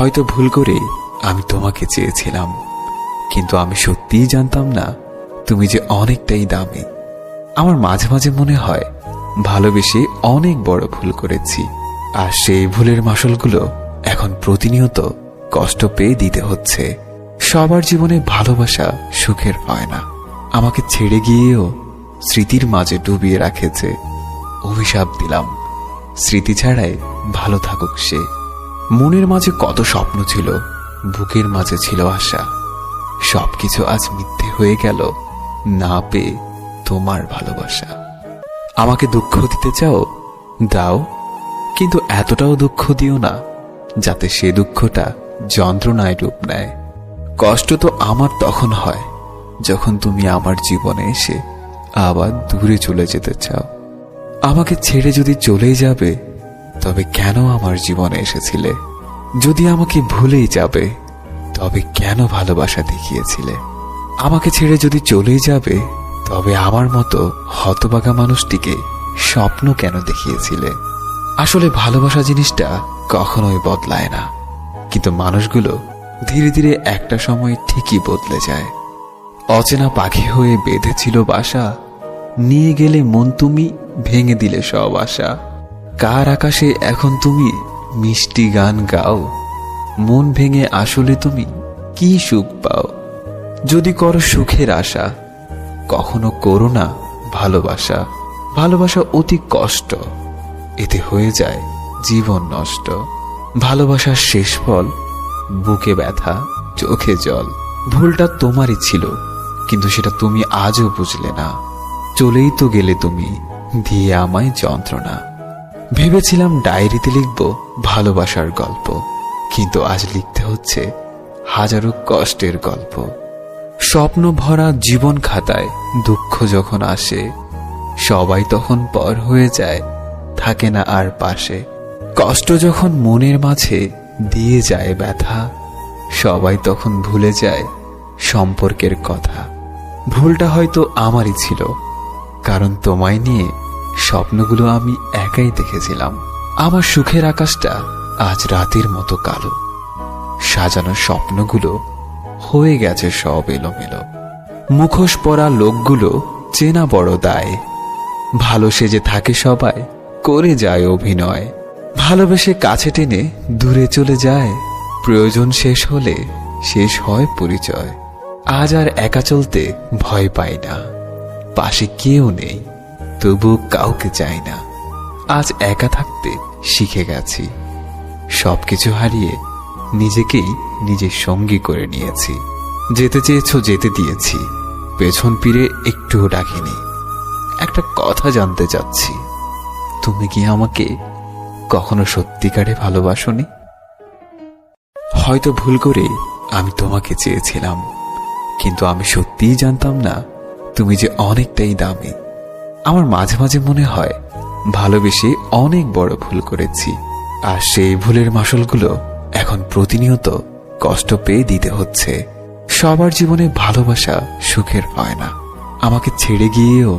হয়তো ভুল করে আমি তোমাকে চেয়েছিলাম, কিন্তু আমি সত্যিই জানতাম না তুমি যে অনেকটাই দামি। আমার মাঝে মাঝে মনে হয় ভালোবেসে অনেক বড় ভুল করেছি, আর সেই ভুলের মাসুলগুলো এখন প্রতিনিয়ত কষ্ট পেয়ে দিতে হচ্ছে। সবার জীবনে ভালোবাসা সুখের হয় না। আমাকে ছেড়ে গিয়েও স্মৃতির মাঝে ডুবিয়ে রাখেছে। অভিশাপ দিলাম, স্মৃতি ছাড়াই ভালো থাকুক সে। মনের মাঝে কত স্বপ্ন ছিল, বুকের মাঝে ছিল আশা। সবকিছু আজ মিথ্যে হয়ে গেল না পেয়ে তোমার ভালোবাসা। আমাকে দুঃখ দিতে চাও, দাও, কিন্তু এতটাও দুঃখ দিও না যাতে সে দুঃখটা যন্ত্রণায় রূপ নেয়। কষ্ট তো আমার তখন হয় যখন তুমি আমার জীবনে এসে আবার দূরে চলে যেতে চাও। আমাকে ছেড়ে যদি চলেই যাবে, তবে কেন আমার জীবনে এসেছিলে? যদি আমাকে ভুলেই যাবে, তবে কেন ভালোবাসা দেখিয়েছিলে? আমাকে ছেড়ে যদি চলেই যাবে, তবে আমার মতো হতভাগা মানুষটিকে স্বপ্ন কেন দেখিয়েছিলে? আসলে ভালোবাসা জিনিসটা কখনোই বদলায় না, কিন্তু মানুষগুলো ধীরে ধীরে একটা সময় ঠিকই বদলে যায়। অচেনা পাখি হয়ে বেঁধেছিল বাসা, নিয়ে গেলে মন তুমি, ভেঙে দিলে সব আশা। কার আকাশে এখন তুমি মিষ্টি গান গাও? মন ভেঙে আসলে তুমি কি সুখ পাও? যদি করো সুখের আশা, কখনো করো না ভালোবাসা। ভালোবাসা অতি কষ্ট, এতে হয়ে যায় জীবন নষ্ট। ভালোবাসার শেষ ফল বুকে ব্যথা, চোখে জল। ভুলটা তোমারই ছিল, কিন্তু সেটা তুমি আজও বুঝলে না। চলেই তো গেলে তুমি, দিয়ে আমায় যন্ত্রণা। ভেবেছিলাম ডায়েরিতে লিখব ভালোবাসার গল্প, কিন্তু আজ লিখতে হচ্ছে হাজারো কষ্টের গল্প। স্বপ্ন ভরা জীবন খাতায় দুঃখ যখন আসে, সবাই তখন পর হয়ে যায়, থাকে না আর পাশে। কষ্ট যখন মনের মাঝে দিয়ে যায় ব্যথা, সবাই তখন ভুলে যায় সম্পর্কের কথা। ভুলটা হয়তো আমারই ছিল, কারণ তোমায় নিয়ে স্বপ্নগুলো আমি একাই দেখেছিলাম। আমার সুখের আকাশটা আজ রাতের মতো কালো, সাজানো স্বপ্নগুলো হয়ে গেছে সব এলোমেলো। মুখোশ পরা লোকগুলো চেনা বড় দায়, ভালো সেজে থাকে সবাই, করে যায় অভিনয়। ভালোবেসে কাছে টেনে দূরে চলে যায়, প্রয়োজন শেষ হলে শেষ হয় পরিচয়। আজ আর একা চলতে ভয় পাই না, পাশে কেউ নেই তবু কাউকে চাই না। আজ একা থাকতে শিখে গেছি, সবকিছু হারিয়ে নিজেকেই নিজের সঙ্গী করে নিয়েছি। যেতে চেয়েছো যেতে দিয়েছি, পেছন ফিরে একটুও ডাকিনি। একটা কথা জানতে চাচ্ছি, তুমি কি আমাকে কখনো সত্যিকারে ভালোবাসোনি? হয়তো ভুল করে আমি তোমাকে চেয়েছিলাম, কিন্তু আমি সত্যিই জানতাম না তুমি যে অনেকটাই দামি। আমার মাঝে মাঝে মনে হয় ভালোবেসে অনেক বড় ভুল করেছি, আর সেই ভুলের মাসুলগুলো এখন প্রতিনিয়ত কষ্ট পেয়ে দিতে হচ্ছে। সবার জীবনে ভালোবাসা সুখের হয় না। আমাকে ছেড়ে গিয়েও